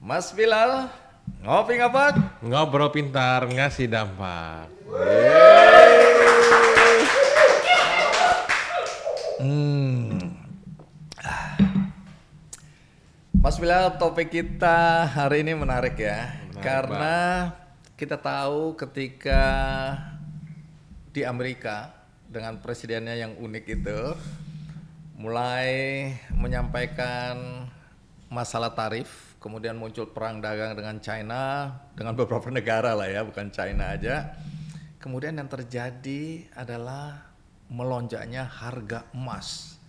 Mas Bilal, ngopi ngapak? Ngobrol pintar, ngasih dampak. Mas Bilal, topik kita hari ini menarik ya. Menarik, Karena kita tahu ketika di Amerika dengan presidennya yang unik itu mulai menyampaikan masalah tarif, kemudian muncul perang dagang dengan China, dengan beberapa negara lah ya, bukan China aja. Kemudian yang terjadi adalah melonjaknya harga emas.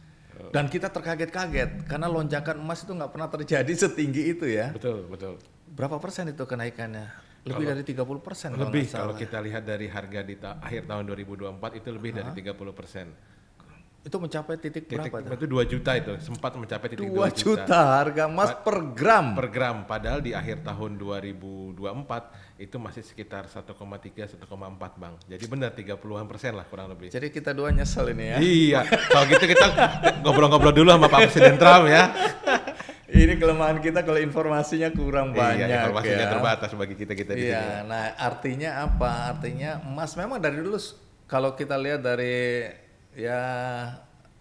Dan kita terkaget-kaget karena lonjakan emas itu nggak pernah terjadi setinggi itu ya. Betul, betul. Berapa persen itu kenaikannya? Lebih dari 30%. Lebih kalau kita lihat dari harga di akhir tahun 2024 itu lebih dari 30%. Itu mencapai titik berapa? Itu 2 juta itu, sempat mencapai titik 2 2 juta harga emas per gram. per gram, padahal di akhir tahun 2024 itu masih sekitar 1,3 1,4 Bang. Jadi benar 30-an% lah kurang lebih. Jadi kita dua nyesel ini ya. Iya, kalau gitu kita ngobrol-ngobrol dulu sama Pak Presiden Trump ya. Ini kelemahan kita kalau informasinya kurang banyak. Iya, informasinya ya. terbatas bagi kita-kita di sini. Iya, nah artinya apa? Artinya emas memang dari dulu kalau kita lihat dari ya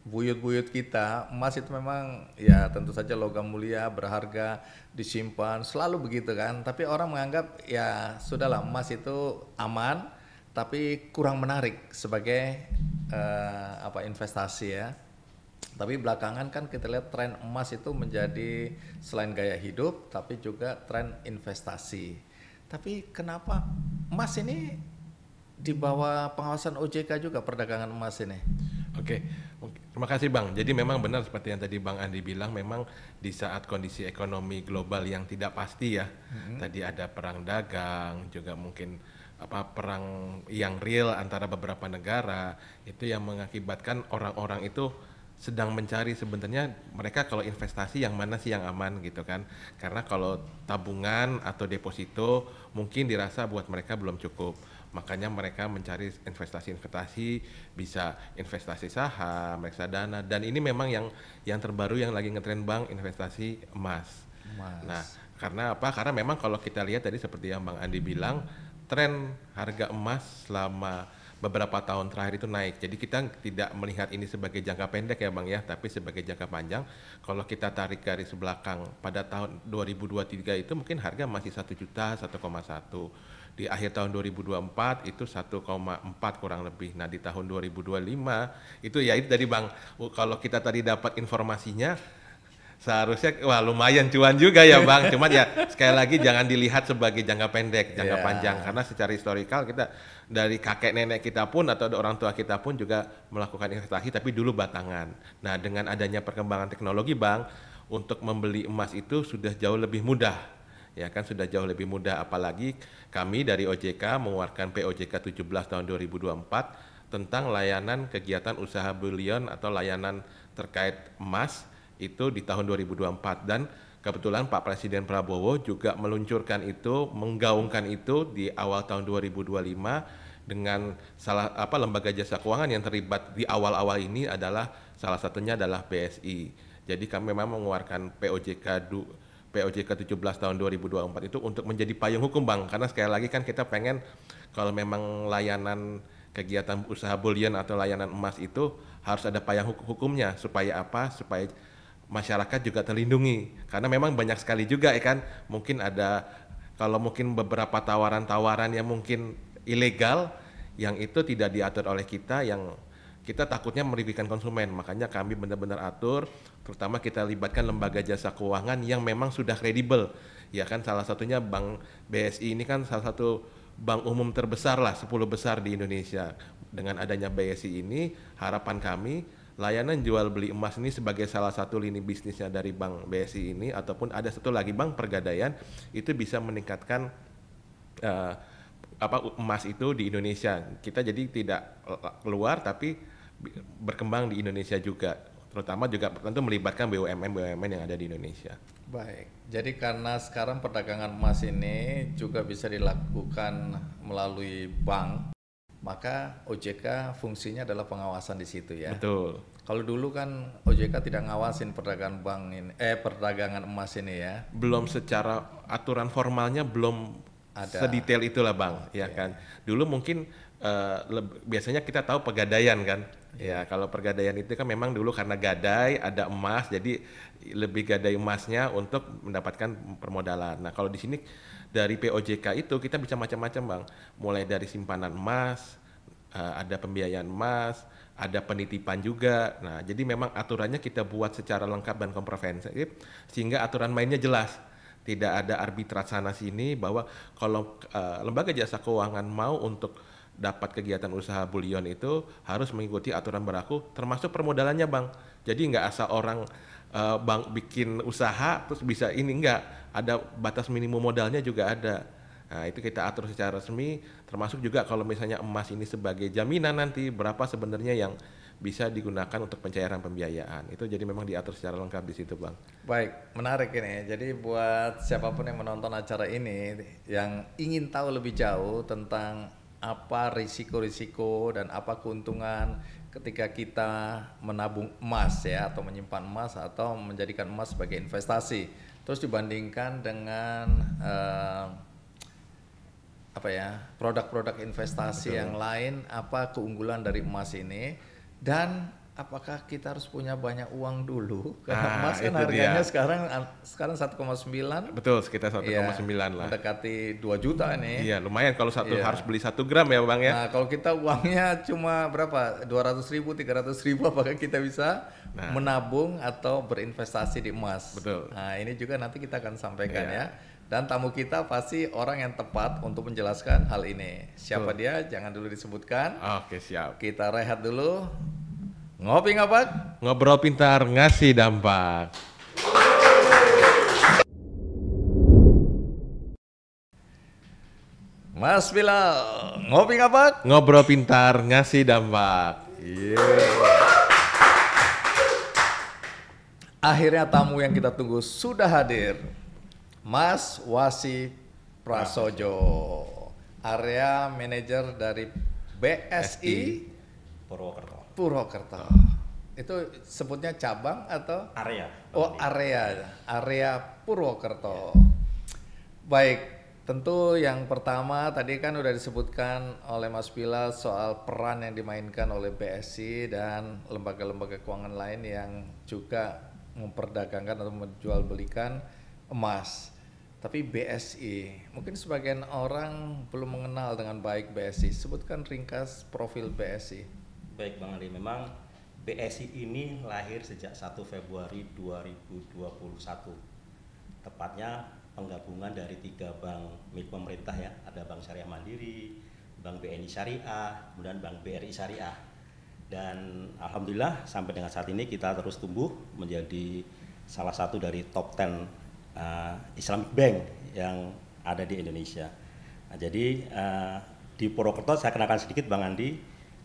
buyut-buyut kita, emas itu memang ya tentu saja logam mulia, berharga, disimpan, selalu begitu kan. Tapi orang menganggap ya sudahlah emas itu aman, tapi kurang menarik sebagai investasi ya. Tapi belakangan kan kita lihat tren emas itu menjadi selain gaya hidup, tapi juga tren investasi. Tapi kenapa emas ini di bawah pengawasan OJK juga perdagangan emas ini? Oke, terima kasih Bang. Jadi memang benar seperti yang tadi Bang Andi bilang, memang di saat kondisi ekonomi global yang tidak pasti ya, tadi ada perang dagang, juga mungkin perang yang real antara beberapa negara, itu yang mengakibatkan orang-orang itu sedang mencari sebenarnya mereka kalau investasi yang mana sih yang aman gitu kan, karena kalau tabungan atau deposito mungkin dirasa buat mereka belum cukup, makanya mereka mencari investasi-investasi, bisa investasi saham, reksadana, dan ini memang yang terbaru yang lagi ngetren Bang, investasi emas. Nah, karena apa? Karena memang kalau kita lihat tadi seperti yang Bang Andi bilang, tren harga emas selama beberapa tahun terakhir itu naik. Jadi kita tidak melihat ini sebagai jangka pendek ya Bang ya, tapi sebagai jangka panjang. Kalau kita tarik garis belakang pada tahun 2023 itu mungkin harga masih 1 juta, 1,1. Di akhir tahun 2024 itu 1,4 kurang lebih. Nah di tahun 2025 itu ya itu tadi Bang, kalau kita tadi dapat informasinya seharusnya wah lumayan cuan juga ya Bang. Cuman ya sekali lagi jangan dilihat sebagai jangka pendek, jangka panjang, karena secara historikal kita dari kakek nenek kita pun atau orang tua kita pun juga melakukan investasi tapi dulu batangan. Nah dengan adanya perkembangan teknologi Bang, untuk membeli emas itu sudah jauh lebih mudah. Ya kan sudah jauh lebih mudah, apalagi kami dari OJK mengeluarkan POJK 17 tahun 2024 tentang layanan kegiatan usaha bullion atau layanan terkait emas itu di tahun 2024, dan kebetulan Pak Presiden Prabowo juga meluncurkan itu, menggaungkan itu di awal tahun 2025 dengan lembaga jasa keuangan yang terlibat di awal-awal ini adalah salah satunya adalah BSI. Jadi kami memang mengeluarkan POJK 17 tahun 2024 itu untuk menjadi payung hukum Bang, karena sekali lagi kan kita pengen kalau memang layanan kegiatan usaha bullion atau layanan emas itu harus ada payung hukumnya, supaya apa? Supaya masyarakat juga terlindungi, karena memang banyak sekali juga ya kan, mungkin ada kalau mungkin beberapa tawaran-tawaran yang mungkin ilegal yang itu tidak diatur oleh kita, yang kita takutnya merugikan konsumen. Makanya kami benar-benar atur, terutama kita libatkan lembaga jasa keuangan yang memang sudah kredibel ya kan, salah satunya Bank BSI ini kan salah satu bank umum terbesar lah, 10 besar di Indonesia. Dengan adanya BSI ini harapan kami layanan jual beli emas ini sebagai salah satu lini bisnisnya dari Bank BSI ini, ataupun ada satu lagi Bank Pegadaian, itu bisa meningkatkan emas itu di Indonesia. Kita jadi tidak keluar tapi berkembang di Indonesia juga, terutama juga tentu melibatkan BUMN yang ada di Indonesia. Baik, jadi karena sekarang perdagangan emas ini juga bisa dilakukan melalui bank, maka OJK fungsinya adalah pengawasan di situ ya. Betul. Kalau dulu kan OJK tidak ngawasin perdagangan perdagangan emas ini ya. Belum secara aturan formalnya belum Ada. sedetail itulah Bang, ya kan. Dulu mungkin biasanya kita tahu pegadaian kan. Ya, kalau pegadaian itu kan memang dulu karena gadai ada emas, jadi lebih gadai emasnya untuk mendapatkan permodalan. Nah, kalau di sini dari POJK itu kita bisa macam-macam Bang. Mulai dari simpanan emas, ada pembiayaan emas, ada penitipan juga. Nah, jadi memang aturannya kita buat secara lengkap dan komprehensif sehingga aturan mainnya jelas. Tidak ada arbitrat sana sini bahwa kalau lembaga jasa keuangan mau untuk dapat kegiatan usaha bulion itu harus mengikuti aturan berlaku termasuk permodalannya Bang. Jadi nggak asal orang bank bikin usaha terus bisa ini, enggak. Ada batas minimum modalnya juga ada. Nah, itu kita atur secara resmi, termasuk juga kalau misalnya emas ini sebagai jaminan nanti berapa sebenarnya yang bisa digunakan untuk pencairan pembiayaan. Itu jadi memang diatur secara lengkap di situ, Bang. Baik, menarik ini. Jadi buat siapapun yang menonton acara ini yang ingin tahu lebih jauh tentang apa risiko-risiko dan apa keuntungan ketika kita menabung emas ya, atau menyimpan emas atau menjadikan emas sebagai investasi. Terus dibandingkan dengan produk-produk investasi yang lain, apa keunggulan dari emas ini, dan apakah kita harus punya banyak uang dulu karena emas kan harganya sekarang 1,9. Betul, sekitar 1,9 lah. Mendekati 2 juta nih. Iya, lumayan kalau harus beli 1 gram ya Bang ya. Nah, kalau kita uangnya cuma berapa? 200.000, 300.000, apakah kita bisa menabung atau berinvestasi di emas? Betul. Nah, ini juga nanti kita akan sampaikan ya. Dan tamu kita pasti orang yang tepat untuk menjelaskan hal ini. Siapa dia? Jangan dulu disebutkan. Oke, siap. Kita rehat dulu. Ngopi ngapak? Ngobrol pintar ngasih dampak. Mas Bilal, ngopi ngapak? Ngobrol pintar ngasih dampak. Akhirnya tamu yang kita tunggu sudah hadir. Mas Wasi Prasojo, area manajer dari BSI Purwokerto. Itu sebutnya cabang atau area? Oh, area Purwokerto. Baik, tentu yang pertama tadi kan udah disebutkan oleh Mas Bilal soal peran yang dimainkan oleh BSI dan lembaga-lembaga keuangan lain yang juga memperdagangkan atau menjual belikan emas. Tapi BSI, mungkin sebagian orang belum mengenal dengan baik BSI. Sebutkan ringkas profil BSI. Baik Bang Ali, memang BSI ini lahir sejak 1 Februari 2021. Tepatnya penggabungan dari 3 bank milik pemerintah ya. Ada Bank Syariah Mandiri, Bank BNI Syariah, kemudian Bank BRI Syariah. Dan alhamdulillah sampai dengan saat ini kita terus tumbuh menjadi salah satu dari top 10 Islamic Bank yang ada di Indonesia. Nah, jadi di Purwokerto saya kenalkan sedikit Bang Andi,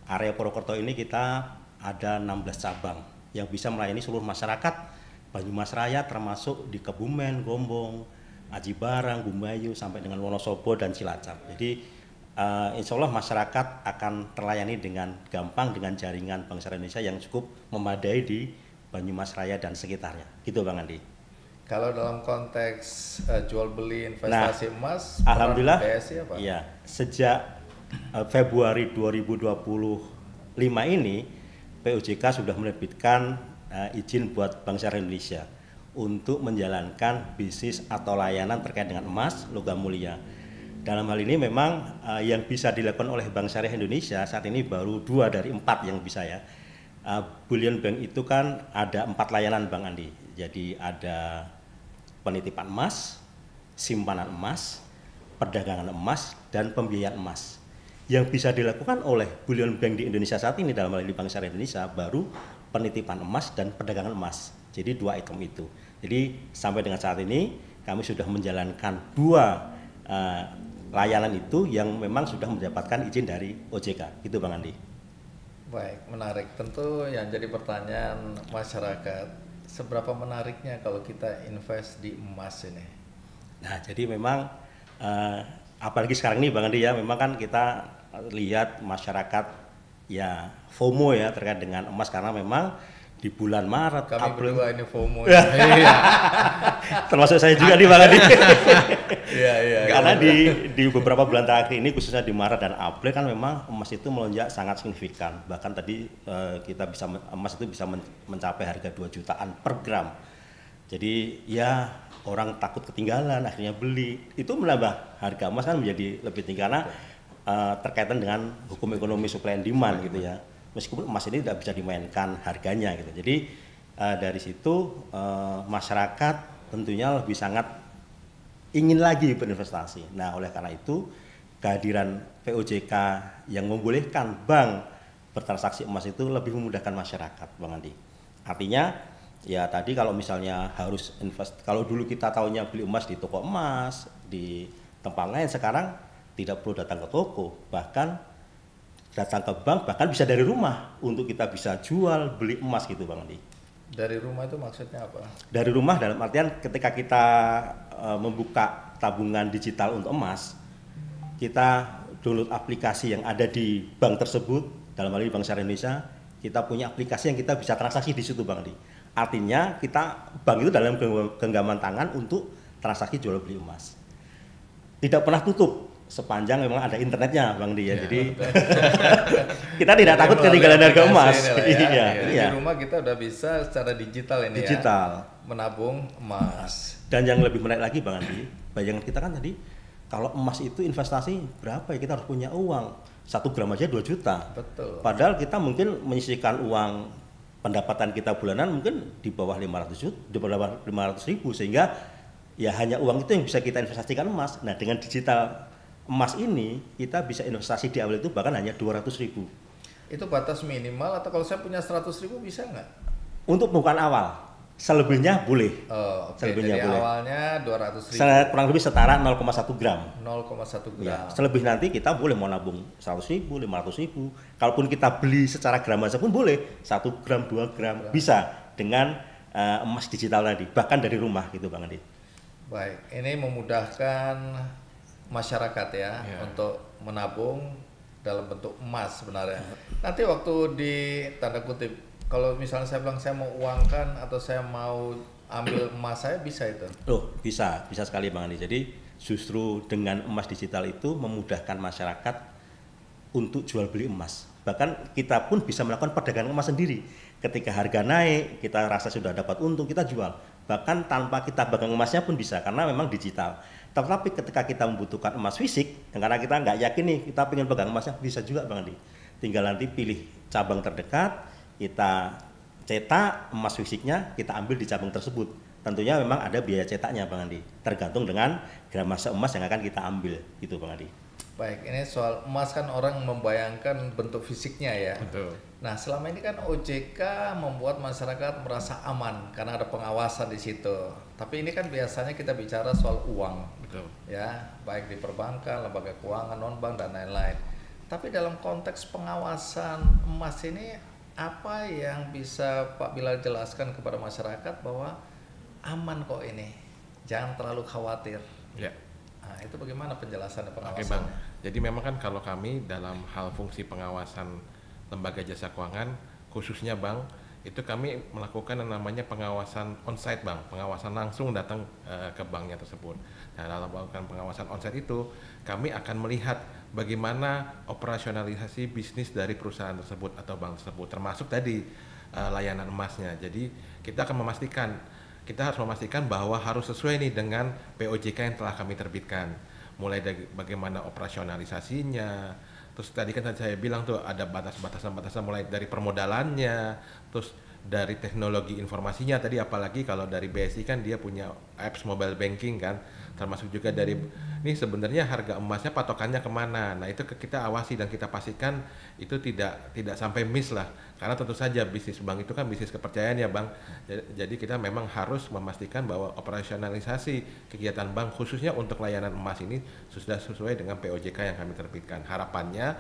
area Purwokerto ini kita ada 16 cabang yang bisa melayani seluruh masyarakat Banyumas Raya, termasuk di Kebumen, Gombong, Aji Barang, Bumayu sampai dengan Wonosobo dan Cilacap. Jadi insya Allah masyarakat akan terlayani dengan gampang dengan jaringan Bank Syariah Indonesia yang cukup memadai di Banyumas Raya dan sekitarnya. Gitu Bang Andi. Kalau dalam konteks jual beli investasi emas, alhamdulillah BSI apa? Iya, sejak Februari 2025 ini POJK sudah menerbitkan izin buat Bank Syariah Indonesia untuk menjalankan bisnis atau layanan terkait dengan emas, logam mulia. Dalam hal ini memang yang bisa dilakukan oleh Bank Syariah Indonesia saat ini baru 2 dari 4 yang bisa ya. Bullion Bank itu kan ada 4 layanan Bang Andi. Jadi ada penitipan emas, simpanan emas, perdagangan emas, dan pembiayaan emas. Yang bisa dilakukan oleh Bullion Bank di Indonesia saat ini dalam hal ini Bank Syariah Indonesia baru penitipan emas dan perdagangan emas. Jadi 2 item itu. Jadi sampai dengan saat ini kami sudah menjalankan 2 layanan itu yang memang sudah mendapatkan izin dari OJK. Gitu Bang Andi. Baik, menarik. Tentu yang jadi pertanyaan masyarakat, seberapa menariknya kalau kita invest di emas ini? Nah, jadi memang apalagi sekarang ini Bang Andi ya, memang kan kita lihat masyarakat ya FOMO ya terkait dengan emas karena memang di bulan Maret, Kami April, berdua ini FOMO. Iya. termasuk saya juga nih Bang Adi. Iya. Karena di beberapa bulan terakhir ini khususnya di Maret dan April kan memang emas itu melonjak sangat signifikan. Bahkan tadi emas itu bisa mencapai harga 2 jutaan per gram. Jadi ya orang takut ketinggalan akhirnya beli. Itu menambah harga emas kan menjadi lebih tinggi karena terkaitan dengan hukum ekonomi supply and demand gitu ya. Meskipun emas ini tidak bisa dimainkan harganya gitu. Jadi dari situ masyarakat tentunya lebih sangat ingin lagi berinvestasi. Nah, oleh karena itu kehadiran POJK yang membolehkan bank bertransaksi emas itu lebih memudahkan masyarakat, Bang Andi. Artinya ya tadi kalau misalnya harus kalau dulu kita tahunya beli emas di toko emas, di tempat lain, sekarang tidak perlu datang ke toko, bahkan datang ke bank, bahkan bisa dari rumah untuk kita bisa jual beli emas gitu Bang Andi. Dari rumah itu maksudnya apa? Dari rumah dalam artian ketika kita membuka tabungan digital untuk emas, kita download aplikasi yang ada di bank tersebut, dalam hal ini Bank Syariah Indonesia, kita punya aplikasi yang kita bisa transaksi di situ Bang Andi. Artinya bank itu dalam genggaman tangan untuk transaksi jual beli emas. Tidak pernah tutup sepanjang memang ada internetnya Bang Di ya. Jadi kita tidak takut ketinggalan harga emas. Di rumah kita udah bisa secara digital ini ya menabung emas. Dan yang lebih menarik lagi Bang Andi, bayangan kita kan tadi kalau emas itu investasi berapa ya, kita harus punya uang 1 gram aja 2 juta. Betul. Padahal kita mungkin menyisihkan uang pendapatan kita bulanan mungkin di bawah 500 ribu sehingga ya hanya uang itu yang bisa kita investasikan emas. Nah dengan digital emas ini kita bisa investasi di awal itu bahkan hanya 200 ribu. Itu batas minimal atau kalau saya punya 100 ribu bisa nggak? Untuk bukan awal, selebihnya boleh. Oh, okay. Selebihnya jadi boleh. Awalnya 200 ribu. Kurang lebih setara 0,1 gram. 0,1 gram. Ya, selebih nanti kita boleh mau nabung 100 ribu, 500 ribu. Kalaupun kita beli secara gram aja pun boleh, 1 gram, 2 gram, bisa dengan emas digital tadi, bahkan dari rumah gitu Bang Andi. Baik, ini memudahkan masyarakat ya untuk menabung dalam bentuk emas sebenarnya. Nanti waktu di tanda kutip, kalau misalnya saya bilang saya mau uangkan atau saya mau ambil emas saya bisa itu? Loh, bisa sekali Bang Andi. Jadi justru dengan emas digital itu memudahkan masyarakat untuk jual beli emas. Bahkan kita pun bisa melakukan perdagangan emas sendiri. Ketika harga naik, kita rasa sudah dapat untung, kita jual. Bahkan tanpa kita pegang emasnya pun bisa, karena memang digital. Tetapi ketika kita membutuhkan emas fisik, karena kita nggak yakin nih, kita pengen pegang emasnya, bisa juga Bang Andi. Tinggal nanti pilih cabang terdekat, kita cetak emas fisiknya, kita ambil di cabang tersebut. Tentunya memang ada biaya cetaknya Bang Andi, tergantung dengan gramase emas yang akan kita ambil, gitu Bang Andi. Baik, ini soal emas kan orang membayangkan bentuk fisiknya ya. Betul. Nah, selama ini kan OJK membuat masyarakat merasa aman karena ada pengawasan di situ. Tapi ini kan biasanya kita bicara soal uang. Betul. Ya, baik di perbankan, lembaga keuangan, non-bank dan lain-lain. Tapi dalam konteks pengawasan emas ini apa yang bisa Pak Bilal jelaskan kepada masyarakat bahwa aman kok ini, jangan terlalu khawatir. Ya. Nah, itu bagaimana penjelasan dan pengawasannya? Oke Bang, jadi memang kan kalau kami dalam hal fungsi pengawasan lembaga jasa keuangan, khususnya Bang, itu kami melakukan yang namanya pengawasan onsite Bang, pengawasan langsung datang ke banknya tersebut. Nah, dalam melakukan pengawasan onsite itu, kami akan melihat bagaimana operasionalisasi bisnis dari perusahaan tersebut atau bank tersebut, termasuk tadi layanan emasnya. Jadi kita akan kita harus memastikan bahwa harus sesuai nih dengan POJK yang telah kami terbitkan. Mulai dari bagaimana operasionalisasinya, terus tadi kan saya bilang tuh ada batasan-batasan mulai dari permodalannya, terus dari teknologi informasinya tadi, apalagi kalau dari BSI kan dia punya apps mobile banking kan, termasuk juga dari ini sebenarnya harga emasnya patokannya kemana. Nah itu kita awasi dan kita pastikan itu tidak sampai miss lah, karena tentu saja bisnis bank itu kan bisnis kepercayaan ya Bang. Jadi kita memang harus memastikan bahwa operasionalisasi kegiatan bank khususnya untuk layanan emas ini sudah sesuai dengan POJK yang kami terbitkan. Harapannya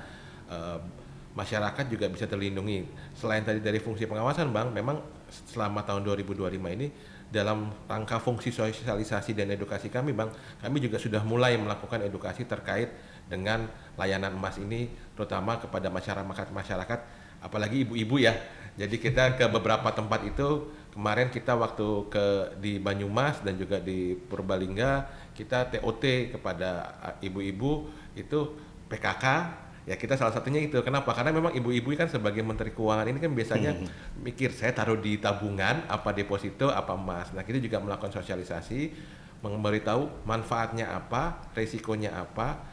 masyarakat juga bisa terlindungi. Selain tadi dari fungsi pengawasan Bang, memang selama tahun 2025 ini dalam rangka fungsi sosialisasi dan edukasi kami Bang, kami juga sudah mulai melakukan edukasi terkait dengan layanan emas ini, terutama kepada masyarakat, apalagi ibu-ibu ya. Jadi kita ke beberapa tempat itu, kemarin kita waktu di Banyumas dan juga di Purbalingga, kita TOT kepada ibu-ibu itu PKK. Ya kita salah satunya itu. Kenapa? Karena memang ibu-ibu kan sebagai Menteri Keuangan ini kan biasanya mikir, saya taruh di tabungan, apa deposito, apa emas. Nah kita juga melakukan sosialisasi, memberitahu manfaatnya apa, resikonya apa,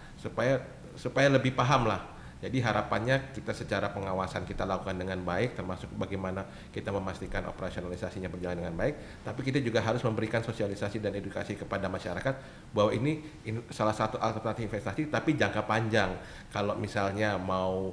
supaya lebih paham lah. Jadi harapannya kita secara pengawasan kita lakukan dengan baik, termasuk bagaimana kita memastikan operasionalisasinya berjalan dengan baik, tapi kita juga harus memberikan sosialisasi dan edukasi kepada masyarakat bahwa ini salah satu alternatif investasi tapi jangka panjang. Kalau misalnya mau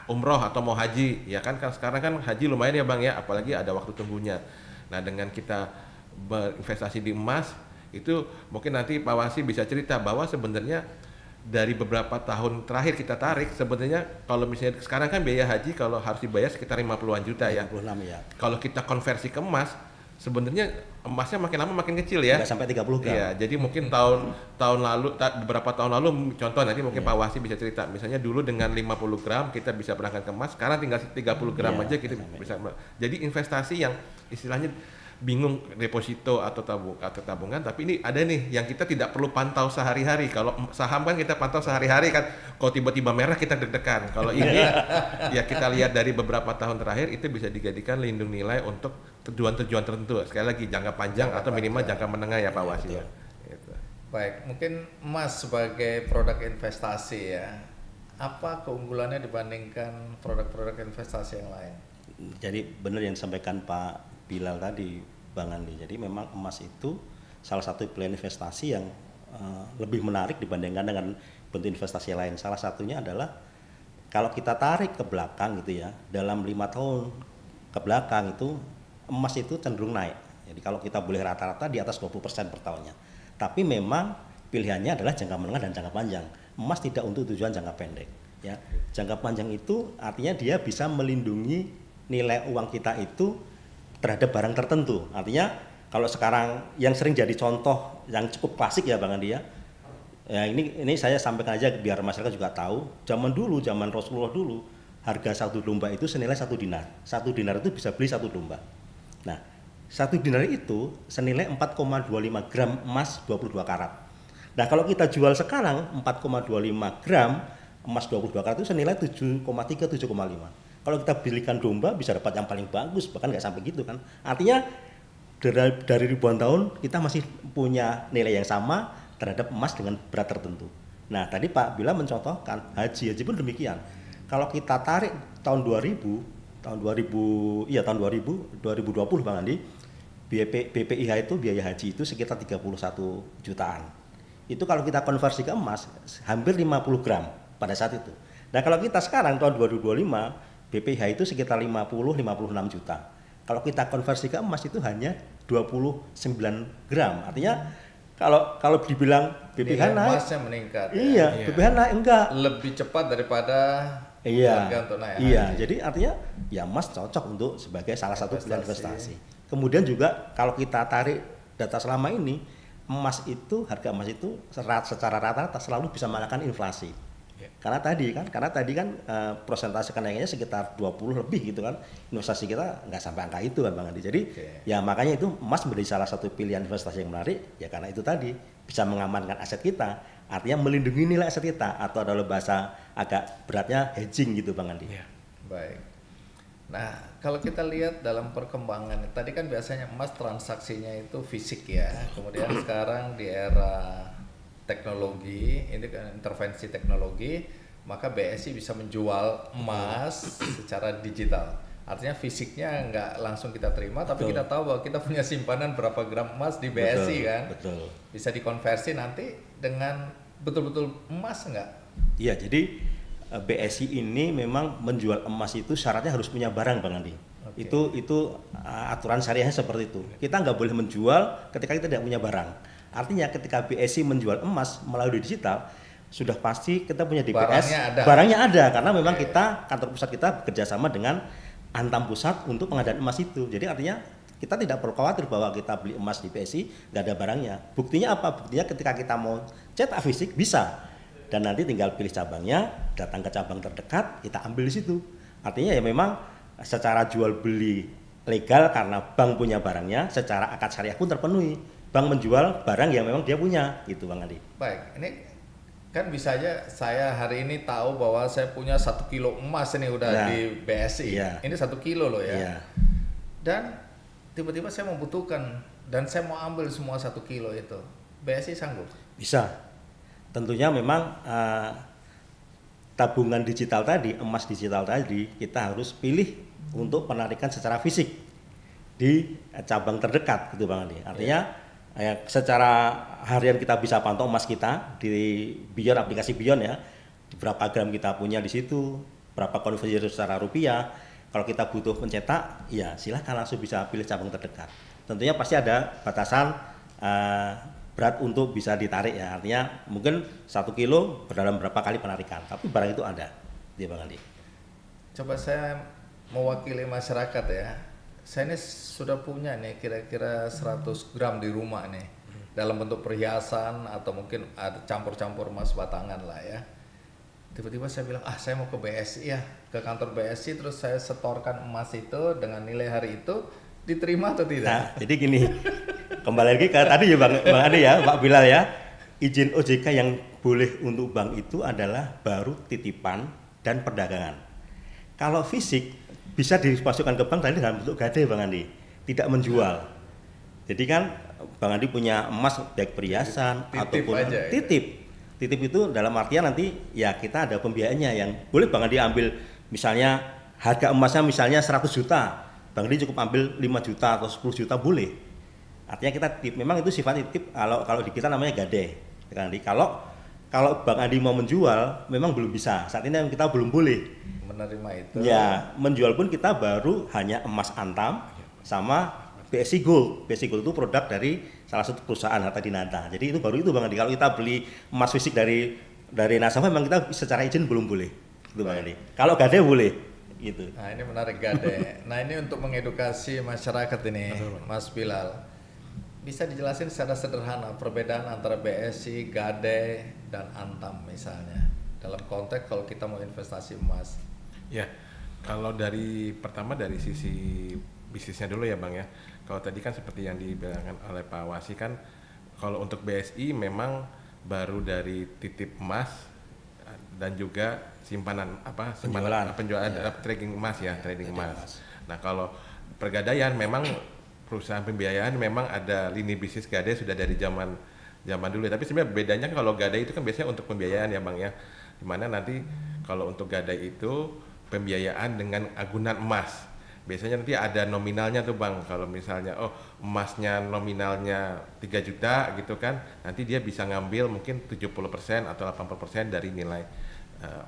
umroh atau mau haji, ya kan sekarang kan haji lumayan ya Bang ya, apalagi ada waktu tunggunya. Nah dengan kita berinvestasi di emas, itu mungkin nanti Pak Wasi bisa cerita bahwa sebenarnya dari beberapa tahun terakhir kita tarik, sebenarnya kalau misalnya sekarang kan biaya haji kalau harus dibayar sekitar 50-an juta ya. 56 ya. Kalau kita konversi ke emas, sebenarnya emasnya makin lama makin kecil ya. Nggak sampai 30 gram. Iya, jadi mungkin tahun lalu, beberapa tahun lalu, contoh nanti mungkin Pak Wasi bisa cerita, misalnya dulu dengan 50 gram kita bisa berangkat ke emas, sekarang tinggal 30 gram aja kita bisa. Jadi investasi yang istilahnya bingung deposito atau tabungan, tapi ini ada nih yang kita tidak perlu pantau sehari-hari. Kalau saham kan kita pantau sehari-hari kan, kalau tiba-tiba merah kita deg-degan. Kalau ini ya kita lihat dari beberapa tahun terakhir itu bisa dijadikan lindung nilai untuk tujuan-tujuan tertentu. Sekali lagi jangka panjang atau minimal jangka menengah ya Pak Wasi ya. Gitu. Baik, mungkin emas sebagai produk investasi ya, apa keunggulannya dibandingkan produk-produk investasi yang lain? Jadi benar yang disampaikan Pak Bilal tadi, Bang Andi. Jadi memang emas itu salah satu pilihan investasi yang lebih menarik dibandingkan dengan bentuk investasi lain. Salah satunya adalah kalau kita tarik ke belakang gitu ya, dalam 5 tahun ke belakang itu emas itu cenderung naik. Jadi kalau kita boleh rata-rata di atas 20% per tahunnya. Tapi memang pilihannya adalah jangka menengah dan jangka panjang. Emas tidak untuk tujuan jangka pendek. Ya, jangka panjang itu artinya dia bisa melindungi nilai uang kita itu terhadap barang tertentu. Artinya kalau sekarang yang sering jadi contoh yang cukup klasik ya Bang Andi ya. Ya ini saya sampaikan aja biar masyarakat juga tahu. Zaman Rasulullah dulu, harga 1 domba itu senilai 1 dinar. 1 dinar itu bisa beli 1 domba. Nah, 1 dinar itu senilai 4,25 gram emas 22 karat. Nah, kalau kita jual sekarang 4,25 gram emas 22 karat itu senilai 7,3 7,5. Kalau kita belikan domba bisa dapat yang paling bagus, bahkan nggak sampai gitu kan. Artinya dari ribuan tahun kita masih punya nilai yang sama terhadap emas dengan berat tertentu. Nah tadi Pak Bila mencontohkan haji pun demikian. Kalau kita tarik tahun 2020 Bang Andi, BPIH itu biaya haji itu sekitar 31 jutaan. Itu kalau kita konversi ke emas hampir 50 gram pada saat itu. Nah kalau kita sekarang tahun 2025 BPIH itu sekitar 50-56 juta. Kalau kita konversi ke emas itu hanya 29 gram. Artinya kalau dibilang BPIH naik, emasnya meningkat. Iya, BPIH naik enggak. Lebih cepat daripada harga untuk naik. Iya, jadi artinya ya emas cocok untuk sebagai salah satu pilihan investasi. Kemudian juga kalau kita tarik data selama ini, harga emas itu secara rata-rata selalu bisa mengalahkan inflasi. Karena tadi kan persentase kenaikannya sekitar 20 lebih gitu kan. Investasi kita nggak sampai angka itu kan Bang Andi. Jadi ya makanya itu emas menjadi salah satu pilihan investasi yang menarik ya karena itu tadi bisa mengamankan aset kita. Artinya melindungi nilai aset kita atau dalam bahasa agak beratnya hedging gitu Bang Andi. Baik. Nah, kalau kita lihat dalam perkembangan tadi kan biasanya emas transaksinya itu fisik ya. Kemudian sekarang di era teknologi, ini kan intervensi teknologi, maka BSI bisa menjual emas secara digital. Artinya fisiknya nggak langsung kita terima, tapi kita tahu bahwa kita punya simpanan berapa gram emas di BSI kan. Betul. Bisa dikonversi nanti dengan betul-betul emas nggak? Iya, jadi BSI ini memang menjual emas itu syaratnya harus punya barang Bang Andi. Itu aturan syariahnya seperti itu. Kita nggak boleh menjual ketika kita tidak punya barang. Artinya ketika BSI menjual emas melalui digital, sudah pasti kita punya DPS, barangnya ada karena memang kita kantor pusat kita bekerja sama dengan Antam Pusat untuk pengadaan emas itu. Jadi artinya kita tidak perlu khawatir bahwa kita beli emas di BSI nggak ada barangnya. Buktinya apa? Buktinya ketika kita mau cetak fisik bisa, dan nanti tinggal pilih cabangnya, datang ke cabang terdekat, kita ambil di situ. Artinya ya memang secara jual beli legal karena bank punya barangnya, secara akad syariah pun terpenuhi. Bank menjual barang yang memang dia punya, gitu Bang Andi. Baik, ini kan bisa aja saya hari ini tahu bahwa saya punya 1 kilo emas ini udah di BSI. Iya. Ini 1 kilo loh ya. Iya. Dan tiba-tiba saya membutuhkan dan saya mau ambil semua 1 kilo itu. BSI sanggup? Bisa. Tentunya memang tabungan digital tadi, emas digital tadi, kita harus pilih untuk penarikan secara fisik di cabang terdekat, gitu Bang Andi. Artinya secara harian kita bisa pantau emas kita di Beyond, aplikasi Beyond ya, berapa gram kita punya di situ, berapa konversi secara rupiah. Kalau kita butuh pencetak, ya silahkan langsung bisa pilih cabang terdekat. Tentunya pasti ada batasan berat untuk bisa ditarik ya, artinya mungkin 1 kilo dalam berapa kali penarikan, tapi barang itu ada di Bang Andi. Coba saya mewakili masyarakat ya. Saya ini sudah punya nih kira-kira 100 gram di rumah nih, dalam bentuk perhiasan atau mungkin ada campur-campur emas batangan lah ya. Tiba-tiba saya bilang, saya mau ke BSI ya, ke kantor BSI, terus saya setorkan emas itu dengan nilai hari itu, diterima atau tidak? Nah, jadi gini, kembali lagi ke tadi ya Bang Andi ya, Pak Bilal ya, izin OJK yang boleh untuk bank itu adalah baru titipan dan perdagangan. Kalau fisik bisa dimasukkan ke bank tadi dalam bentuk gade Bang Andi, tidak menjual. Jadi kan Bang Andi punya emas baik perhiasan ataupun titip. Titip itu dalam artian nanti ya kita ada pembiayaannya yang boleh Bang Andi ambil, misalnya harga emasnya misalnya 100 juta. Bang Andi cukup ambil 5 juta atau 10 juta boleh. Artinya kita titip, memang itu sifat titip, kalau di kita namanya gade. Bang Andi. Kalau Bang Andi mau menjual memang belum bisa. Saat ini kita belum boleh menerima itu. Ya, menjual pun kita baru hanya emas antam sama BSI Gold. BSI Gold itu produk dari salah satu perusahaan harta dinata. Jadi itu baru itu Bang Andi. Kalau kita beli emas fisik dari nasabah memang kita secara izin belum boleh. Itu Bang Andi. Kalau gade boleh. Gitu. Nah, ini menarik gade. Nah, ini untuk mengedukasi masyarakat ini, Mas Bilal. Bisa dijelasin secara sederhana perbedaan antara BSI, gade dan antam misalnya. Dalam konteks kalau kita mau investasi emas. Ya, kalau pertama dari sisi bisnisnya dulu ya Bang ya. Kalau tadi kan seperti yang dibilangkan oleh Pak Wasi kan, kalau untuk BSI memang baru dari titip emas dan juga simpanan penjualan trading emas ya, trading emas. Nah, kalau Pegadaian memang perusahaan pembiayaan memang ada lini bisnis gade sudah dari zaman dulu. Tapi sebenarnya bedanya kalau gade itu kan biasanya untuk pembiayaan ya Bang ya. Dimana nanti kalau untuk gade itu pembiayaan dengan agunan emas. Biasanya nanti ada nominalnya tuh Bang. Kalau misalnya emasnya nominalnya 3 juta gitu kan, nanti dia bisa ngambil mungkin 70% atau 80% dari nilai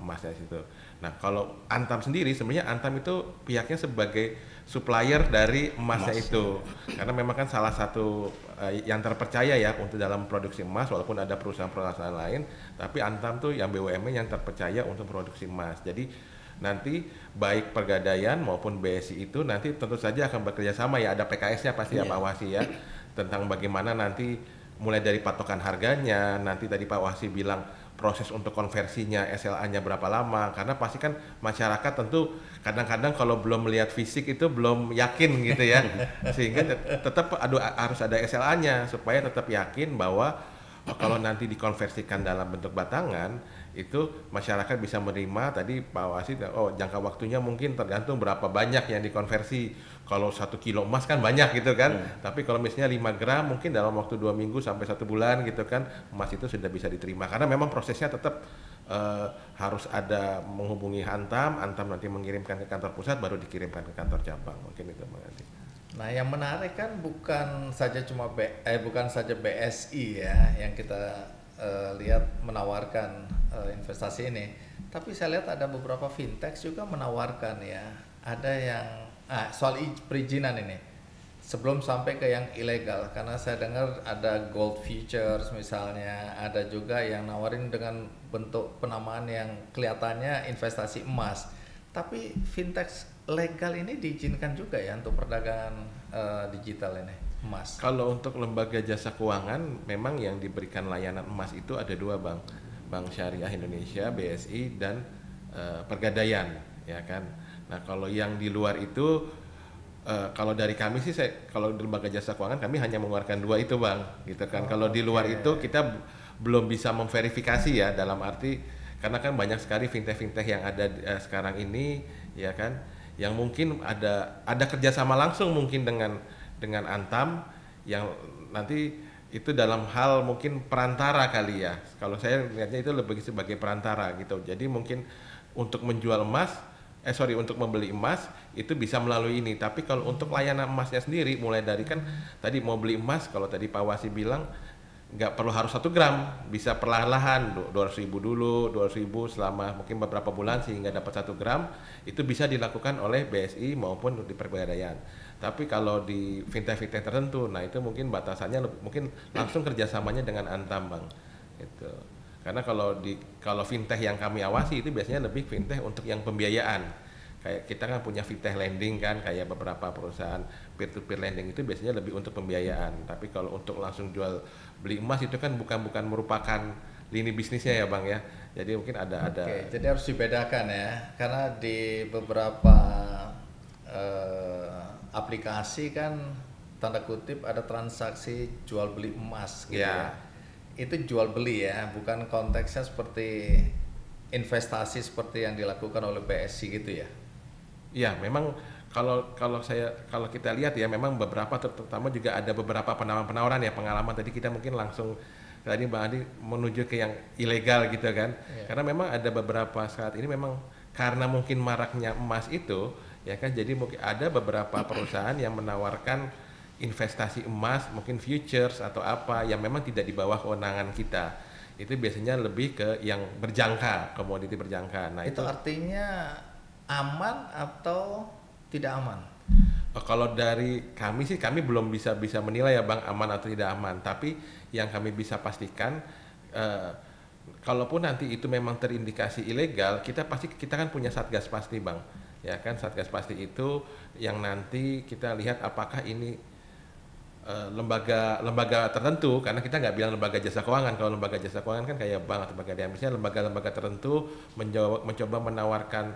emasnya situ. Nah, kalau Antam sendiri sebenarnya Antam itu pihaknya sebagai supplier dari emasnya itu. Karena memang kan salah satu yang terpercaya ya untuk dalam produksi emas, walaupun ada perusahaan-perusahaan lain, tapi Antam tuh yang BUMN yang terpercaya untuk produksi emas. Jadi nanti baik Pegadaian maupun BSI itu nanti tentu saja akan bekerja sama ya, ada PKS-nya pasti ya Pak Wasi ya, tentang bagaimana nanti mulai dari patokan harganya, nanti tadi Pak Wasi bilang proses untuk konversinya SLA-nya berapa lama, karena pasti kan masyarakat tentu kadang-kadang kalau belum melihat fisik itu belum yakin gitu ya, sehingga tetap harus ada SLA-nya supaya tetap yakin bahwa kalau nanti dikonversikan dalam bentuk batangan itu masyarakat bisa menerima. Tadi Pak Wasid, jangka waktunya mungkin tergantung berapa banyak yang dikonversi. Kalau 1 kilo emas kan banyak gitu kan, tapi kalau misalnya 5 gram mungkin dalam waktu 2 minggu sampai 1 bulan gitu kan, emas itu sudah bisa diterima. Karena memang prosesnya tetap harus ada menghubungi Antam nanti mengirimkan ke kantor pusat, baru dikirimkan ke kantor cabang. Mungkin itu Bang Andi. Nah, yang menarik kan bukan saja BSI ya yang kita lihat menawarkan investasi ini, tapi saya lihat ada beberapa fintech juga menawarkan ya. Ada yang soal perizinan ini sebelum sampai ke yang ilegal, karena saya dengar ada gold futures misalnya, ada juga yang nawarin dengan bentuk penamaan yang kelihatannya investasi emas, tapi fintech legal ini diizinkan juga ya untuk perdagangan digital ini emas. Kalau untuk lembaga jasa keuangan, memang yang diberikan layanan emas itu ada dua, Bang. Bank Syariah Indonesia (BSI) dan Pegadaian, ya kan. Nah, kalau yang di luar itu kalau dari kami sih, kalau di lembaga jasa keuangan kami hanya mengeluarkan dua itu, Bang, gitu kan. Kalau di luar itu kita belum bisa memverifikasi ya, dalam arti karena kan banyak sekali fintech yang ada sekarang ini, ya kan, yang mungkin ada kerjasama langsung mungkin dengan Antam yang nanti itu dalam hal mungkin perantara kali ya. Kalau saya lihatnya itu lebih sebagai perantara gitu. Jadi mungkin untuk menjual emas, untuk membeli emas itu bisa melalui ini. Tapi kalau untuk layanan emasnya sendiri, mulai dari kan tadi mau beli emas, kalau tadi Pak Wasi bilang nggak perlu harus 1 gram, bisa perlahan-lahan 200.000 dulu, 200.000 selama mungkin beberapa bulan sehingga dapat 1 gram, itu bisa dilakukan oleh BSI maupun di Pegadaian. Tapi kalau di fintech tertentu, nah itu mungkin batasannya mungkin langsung kerjasamanya dengan Antam, Bang. Gitu. Karena kalau fintech yang kami awasi itu biasanya lebih fintech untuk yang pembiayaan. Kayak kita kan punya fintech lending kan, kayak beberapa perusahaan peer-to-peer lending itu biasanya lebih untuk pembiayaan. Tapi kalau untuk langsung jual beli emas itu kan bukan merupakan lini bisnisnya ya, Bang ya. Jadi mungkin ada. Oke, jadi harus dibedakan ya, karena di beberapa aplikasi kan tanda kutip ada transaksi jual beli emas gitu ya. Itu jual beli ya, bukan konteksnya seperti investasi seperti yang dilakukan oleh BSI gitu ya. Iya, memang kalau kita lihat ya, memang beberapa terutama juga ada beberapa penawaran ya, pengalaman tadi kita mungkin langsung tadi Bang Andi menuju ke yang ilegal gitu kan. Karena memang ada beberapa saat ini memang karena mungkin maraknya emas itu ya kan, jadi mungkin ada beberapa perusahaan yang menawarkan investasi emas, mungkin futures atau apa yang memang tidak di bawah kewenangan kita. Itu biasanya lebih ke yang berjangka, komoditi berjangka. Nah, itu artinya aman atau tidak aman? Kalau dari kami sih, kami belum bisa menilai ya Bang, aman atau tidak aman. Tapi yang kami bisa pastikan, kalaupun nanti itu memang terindikasi ilegal, kita kan punya satgas pasti, Bang. Ya kan, satgas pasti itu yang nanti kita lihat apakah ini lembaga tertentu, karena kita nggak bilang lembaga jasa keuangan. Kalau lembaga jasa keuangan kan kayak bank atau Pegadaian, misalnya lembaga tertentu mencoba menawarkan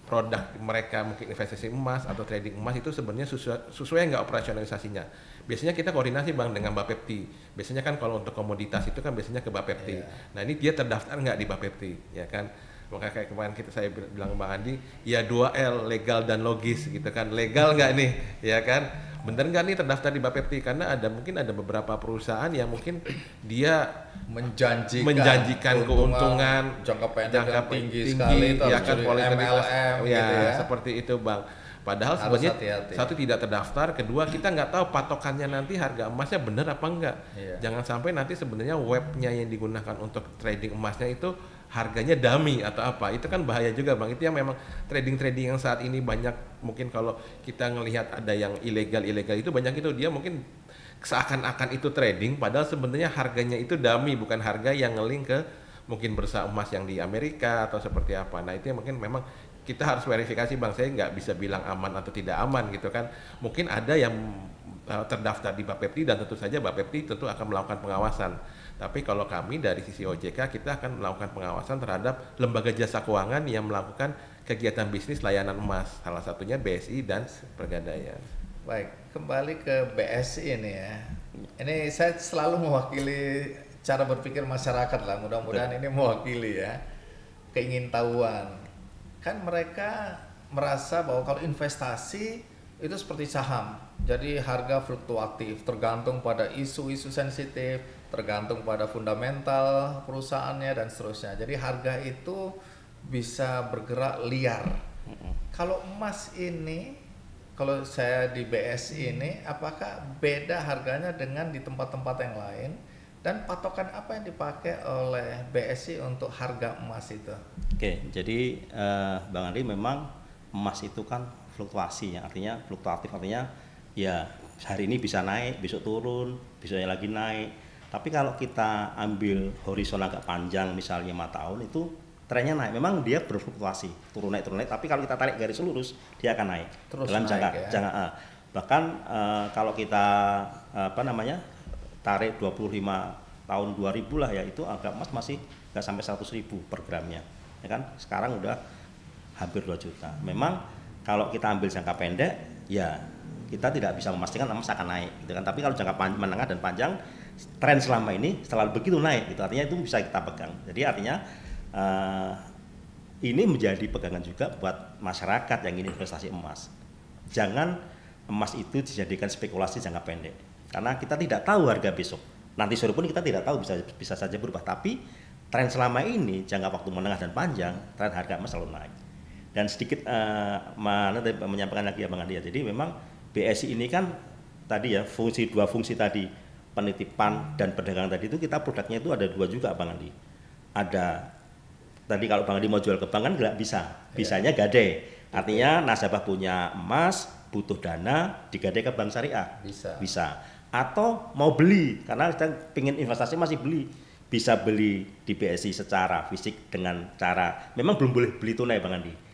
produk mereka, mungkin investasi emas atau trading emas, itu sebenarnya sesuai nggak operasionalisasinya. Biasanya kita koordinasi Bang dengan Bapepti. Biasanya kan kalau untuk komoditas itu kan biasanya ke Bapepti. Nah ini dia terdaftar nggak di Bapepti, ya kan? Maka kayak kemarin saya bilang Bang Andi, ya 2L, legal dan logis gitu kan. Legal nggak nih, ya kan? Bener nggak nih terdaftar di Bapepti? Karena mungkin ada beberapa perusahaan yang mungkin dia menjanjikan keuntungan jangka pendek tinggi sekali, ya kan, MLM ya, gitu ya. seperti itu Bang. Padahal sebenarnya satu tidak terdaftar, kedua kita nggak tahu patokannya nanti harga emasnya benar apa enggak. Jangan sampai nanti sebenarnya webnya yang digunakan untuk trading emasnya itu harganya dummy atau apa, itu kan bahaya juga Bang. Itu yang memang trading yang saat ini banyak, mungkin kalau kita ngelihat ada yang ilegal itu banyak, itu dia mungkin seakan-akan itu trading padahal sebenarnya harganya itu dummy, bukan harga yang ngeling ke mungkin bursa emas yang di Amerika atau seperti apa. Nah itu yang mungkin memang kita harus verifikasi Bang. Saya nggak bisa bilang aman atau tidak aman gitu kan. Mungkin ada yang terdaftar di Bapepti dan tentu saja Bapepti tentu akan melakukan pengawasan. Tapi kalau kami dari sisi OJK, kita akan melakukan pengawasan terhadap lembaga jasa keuangan yang melakukan kegiatan bisnis layanan emas, salah satunya BSI dan Pegadaian. Baik, kembali ke BSI ini ya. Ini saya selalu mewakili cara berpikir masyarakat lah, mudah-mudahan ini mewakili ya keingintahuan. Kan mereka merasa bahwa kalau investasi itu seperti saham, jadi harga fluktuatif, tergantung pada isu-isu sensitif, tergantung pada fundamental perusahaannya dan seterusnya. Jadi harga itu bisa bergerak liar. Kalau emas ini, kalau saya di BSI ini, apakah beda harganya dengan di tempat-tempat yang lain? Dan patokan apa yang dipakai oleh BSI untuk harga emas itu? Oke, jadi Bang Andi, memang emas itu kan fluktuasi ya, artinya fluktuatif, artinya ya hari ini bisa naik, besok turun, besoknya lagi naik. Tapi kalau kita ambil horizon agak panjang, misalnya 5 tahun, itu trennya naik. Memang dia berfluktuasi, turun naik, tapi kalau kita tarik garis lurus dia akan naik. Terus dalam naik, jangka bahkan kalau kita tarik 25 tahun 2000 lah ya, itu harga emas masih nggak sampai 100.000 per gramnya. Ya kan? Sekarang udah hampir 2 juta. Memang kalau kita ambil jangka pendek ya kita tidak bisa memastikan emas akan naik gitu kan. Tapi kalau jangka menengah dan panjang, tren selama ini selalu begitu naik gitu. Artinya itu bisa kita pegang. Jadi artinya ini menjadi pegangan juga buat masyarakat yang ingin investasi emas. Jangan emas itu dijadikan spekulasi jangka pendek. Karena kita tidak tahu harga besok. Nanti sore pun kita tidak tahu, bisa saja berubah. Tapi tren selama ini jangka waktu menengah dan panjang, tren harga emas selalu naik. Dan sedikit menyampaikan lagi ya Bang Andi ya. Jadi memang BSI ini kan tadi ya dua fungsi tadi, penitipan dan perdagangan tadi itu kita produknya itu ada 2 juga Bang Andi. Ada tadi kalau Bang Andi mau jual ke bank kan nggak bisa, bisanya gade. Artinya nasabah punya emas, butuh dana, digade ke bank syariah. Bisa. Atau mau beli, karena kita pengen investasi masih beli. Bisa beli di BSI secara fisik dengan cara, memang belum boleh beli tunai Bang Andi.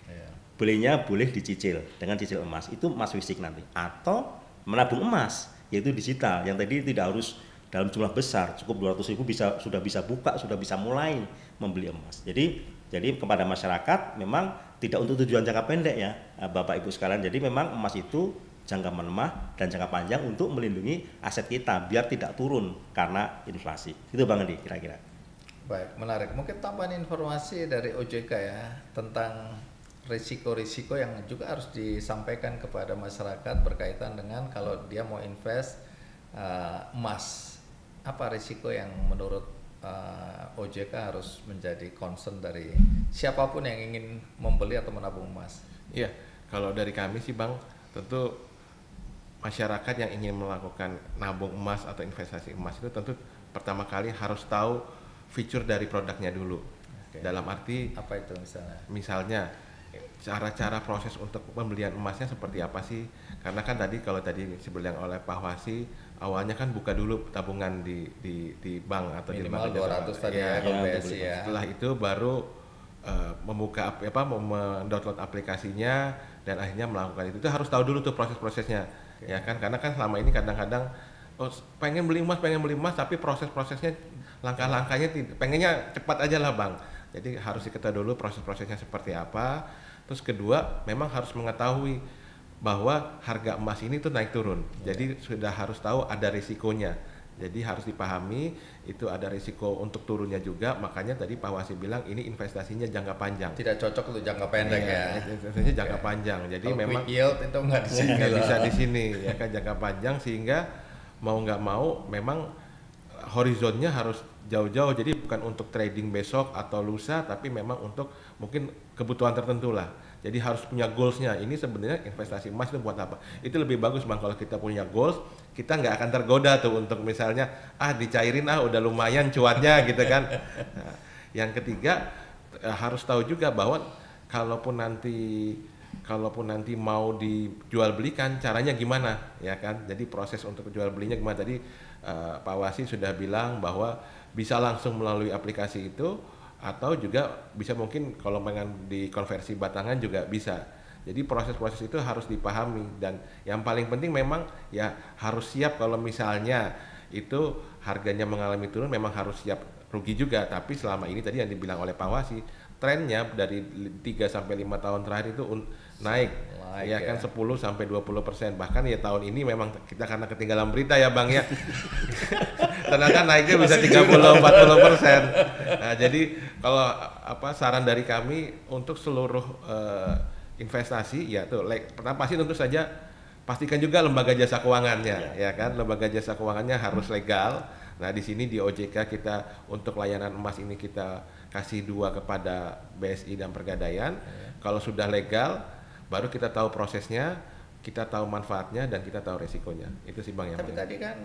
Belinya boleh dicicil dengan cicil emas, itu emas fisik nanti. Atau menabung emas, yaitu digital, yang tadi tidak harus dalam jumlah besar, cukup 200.000 sudah bisa buka, sudah bisa mulai membeli emas. Jadi kepada masyarakat memang tidak untuk tujuan jangka pendek ya Bapak Ibu sekalian. Jadi memang emas itu jangka menengah dan jangka panjang untuk melindungi aset kita biar tidak turun karena inflasi. Itu Bang Andi kira-kira. Baik, menarik. Mungkin tambahan informasi dari OJK ya tentang risiko-risiko yang juga harus disampaikan kepada masyarakat berkaitan dengan kalau dia mau invest emas. Apa risiko yang menurut OJK harus menjadi concern dari siapapun yang ingin membeli atau menabung emas? Iya, kalau dari kami sih Bang, tentu masyarakat yang ingin melakukan nabung emas atau investasi emas itu tentu pertama kali harus tahu fitur dari produknya dulu. Dalam arti apa itu misalnya? Misalnya cara-cara proses untuk pembelian emasnya seperti apa sih? Karena kan kalau tadi dibilang oleh Pak Wasi, awalnya kan buka dulu tabungan di bank atau di minimal 200 tadi ya, BSI ya. Setelah itu baru mendownload aplikasinya dan akhirnya melakukan itu harus tahu dulu tuh proses-prosesnya. Ya kan, karena kan selama ini kadang-kadang pengen beli emas tapi proses-prosesnya langkah-langkahnya pengennya cepat aja lah Bang. Jadi harus diketahui dulu proses-prosesnya seperti apa. Terus kedua, memang harus mengetahui bahwa harga emas ini tuh naik turun. Jadi sudah harus tahu ada risikonya. Jadi harus dipahami itu ada risiko untuk turunnya juga. Makanya tadi Pak Wasi bilang ini investasinya jangka panjang. Tidak cocok untuk jangka pendek ya. Investasinya jangka panjang. Jadi kalau memang quick yield itu nggak bisa di sini ya kan, jangka panjang, sehingga mau nggak mau memang horizonnya harus jauh-jauh. Jadi bukan untuk trading besok atau lusa, tapi memang untuk mungkin kebutuhan tertentu lah. Jadi harus punya goalsnya. Ini sebenarnya investasi emas itu buat apa? Itu lebih bagus Bang kalau kita punya goals, kita nggak akan tergoda tuh untuk misalnya dicairin udah lumayan cuannya gitu kan. Nah, yang ketiga harus tahu juga bahwa kalaupun nanti mau dijual belikan caranya gimana ya kan. Jadi proses untuk jual belinya gimana. Tadi Pak Wasi sudah bilang bahwa bisa langsung melalui aplikasi itu, atau juga bisa mungkin kalau pengen dikonversi batangan juga bisa. Jadi proses-proses itu harus dipahami, dan yang paling penting memang ya harus siap kalau misalnya itu harganya mengalami turun, memang harus siap rugi juga. Tapi selama ini tadi yang dibilang oleh Pak Wasi, trennya dari 3 sampai 5 tahun terakhir itu naik ya kan 10 sampai 20%. Bahkan ya tahun ini memang kita karena ketinggalan berita ya Bang ya. Ternyata naiknya bisa 30-40%. Nah, jadi kalau saran dari kami untuk seluruh investasi ya tuh pertama pasti tentu saja pastikan juga lembaga jasa keuangannya ya kan. Lembaga jasa keuangannya harus legal. Nah, di sini di OJK kita untuk layanan emas ini kita kasih 2 kepada BSI dan Pegadaian. Kalau sudah legal, baru kita tahu prosesnya, kita tahu manfaatnya, dan kita tahu resikonya. Itu sih Bang yang. Tapi tadi kan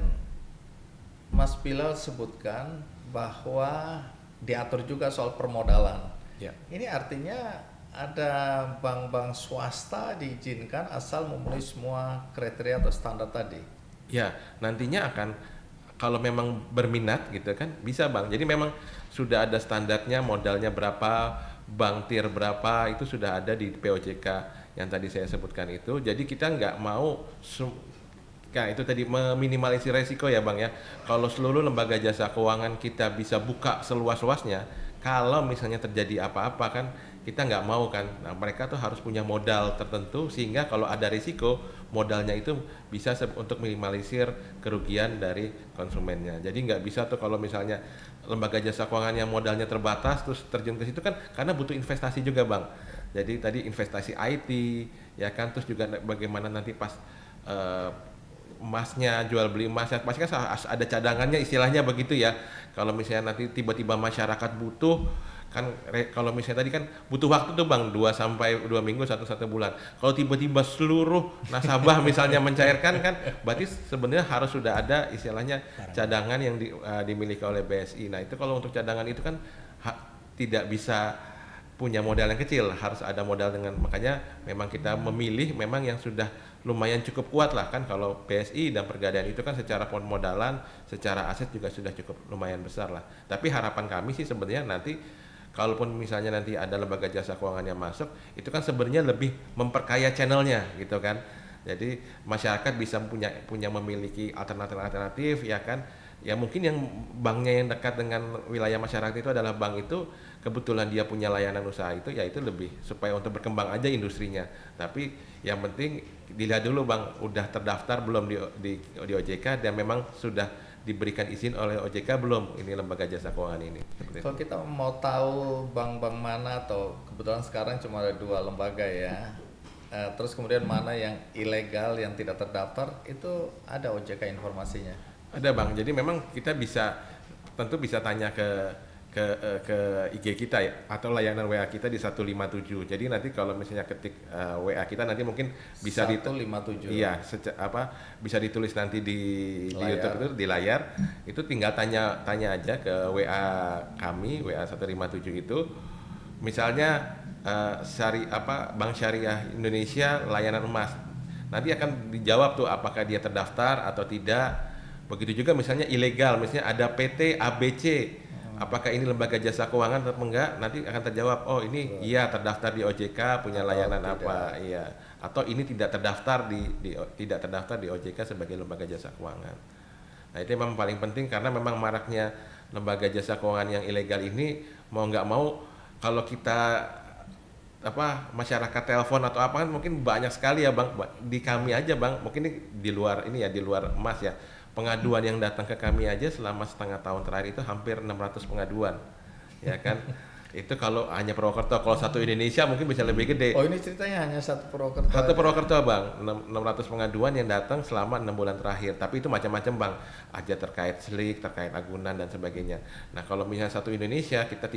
Mas Bilal sebutkan bahwa diatur juga soal permodalan. Ya. Ini artinya ada bank-bank swasta diizinkan asal memenuhi semua kriteria atau standar tadi. Ya, nantinya akan, kalau memang berminat gitu kan bisa Bang. Jadi memang sudah ada standarnya, modalnya berapa, bank tier berapa itu sudah ada di POJK yang tadi saya sebutkan itu. Jadi kita nggak mau itu tadi meminimalisir resiko ya Bang ya. Kalau seluruh lembaga jasa keuangan kita bisa buka seluas-luasnya, kalau misalnya terjadi apa-apa kan kita nggak mau kan. Nah, mereka tuh harus punya modal tertentu sehingga kalau ada risiko modalnya itu bisa untuk minimalisir kerugian dari konsumennya. Jadi nggak bisa tuh kalau misalnya lembaga jasa keuangan yang modalnya terbatas terus terjun ke situ kan karena butuh investasi juga Bang. Jadi tadi investasi IT ya kan, terus juga bagaimana nanti pas emasnya, jual beli emasnya, pasti kan ada cadangannya istilahnya begitu ya. Kalau misalnya nanti tiba-tiba masyarakat butuh kan, kalau misalnya tadi kan butuh waktu tuh Bang 2 minggu, 1 bulan. Kalau tiba-tiba seluruh nasabah misalnya mencairkan kan berarti sebenarnya harus sudah ada istilahnya cadangan yang dimiliki oleh BSI. Nah, itu kalau untuk cadangan itu kan tidak bisa punya modal yang kecil, harus ada modal makanya memang kita memilih memang yang sudah lumayan cukup kuat lah kan. Kalau BSI dan Pegadaian itu kan secara permodalan, secara aset juga sudah cukup lumayan besar lah. Tapi harapan kami sih sebenarnya nanti kalaupun misalnya nanti ada lembaga jasa keuangan yang masuk, itu kan sebenarnya lebih memperkaya channelnya gitu kan. Jadi masyarakat bisa punya memiliki alternatif ya kan. Ya mungkin yang banknya yang dekat dengan wilayah masyarakat itu adalah bank itu kebetulan dia punya layanan usaha itu, ya itu lebih supaya untuk berkembang aja industrinya. Tapi yang penting dilihat dulu Bang udah terdaftar belum di OJK dan memang sudah diberikan izin oleh OJK belum ini lembaga jasa keuangan ini. Kalau kita mau tahu bank-bank mana, atau kebetulan sekarang cuma ada 2 lembaga ya, terus kemudian mana yang ilegal yang tidak terdaftar, itu ada OJK informasinya? Ada Bang, jadi memang kita tentu bisa tanya ke IG kita ya, atau layanan WA kita di 157. Jadi nanti kalau misalnya ketik WA kita nanti mungkin bisa 157. Iya, bisa ditulis nanti di YouTube itu di layar. Itu tinggal tanya aja ke WA kami, WA 157 itu. Misalnya Bank Syariah Indonesia layanan emas. Nanti akan dijawab tuh apakah dia terdaftar atau tidak. Begitu juga misalnya ilegal, misalnya ada PT ABC, apakah ini lembaga jasa keuangan atau enggak, nanti akan terjawab, oh ini iya terdaftar di OJK, punya layanan apa, iya, atau ini tidak terdaftar tidak terdaftar di OJK sebagai lembaga jasa keuangan. Nah itu memang paling penting karena memang maraknya lembaga jasa keuangan yang ilegal ini, mau nggak mau kalau kita masyarakat telepon atau apa kan mungkin banyak sekali ya Bang, di kami aja Bang, mungkin di luar emas ya. Pengaduan yang datang ke kami aja selama setengah tahun terakhir itu hampir 600 pengaduan, ya kan? Itu kalau hanya Purwokerto, kalau satu Indonesia mungkin bisa lebih gede. Oh ini ceritanya hanya satu Purwokerto? Satu Purwokerto Bang, 600 pengaduan yang datang selama 6 bulan terakhir. Tapi itu macam-macam Bang, ada terkait selik, terkait agunan dan sebagainya. Nah kalau misalnya satu Indonesia kita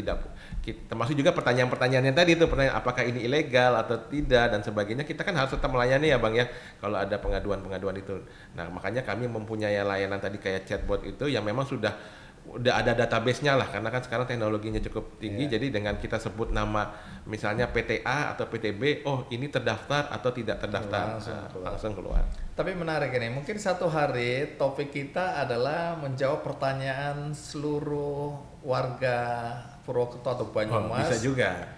termasuk juga pertanyaan-pertanyaan yang tadi itu, pertanyaan apakah ini ilegal atau tidak dan sebagainya, kita kan harus tetap melayani ya Bang ya, kalau ada pengaduan-pengaduan itu. Nah makanya kami mempunyai layanan tadi kayak chatbot itu yang memang sudah ada database-nya lah, karena kan sekarang teknologinya cukup tinggi, jadi dengan kita sebut nama misalnya PTA atau PTB, oh ini terdaftar atau tidak terdaftar, langsung keluar. Tapi menarik ini, mungkin satu hari topik kita adalah menjawab pertanyaan seluruh warga Purwokerto atau Banyumas. Bisa juga.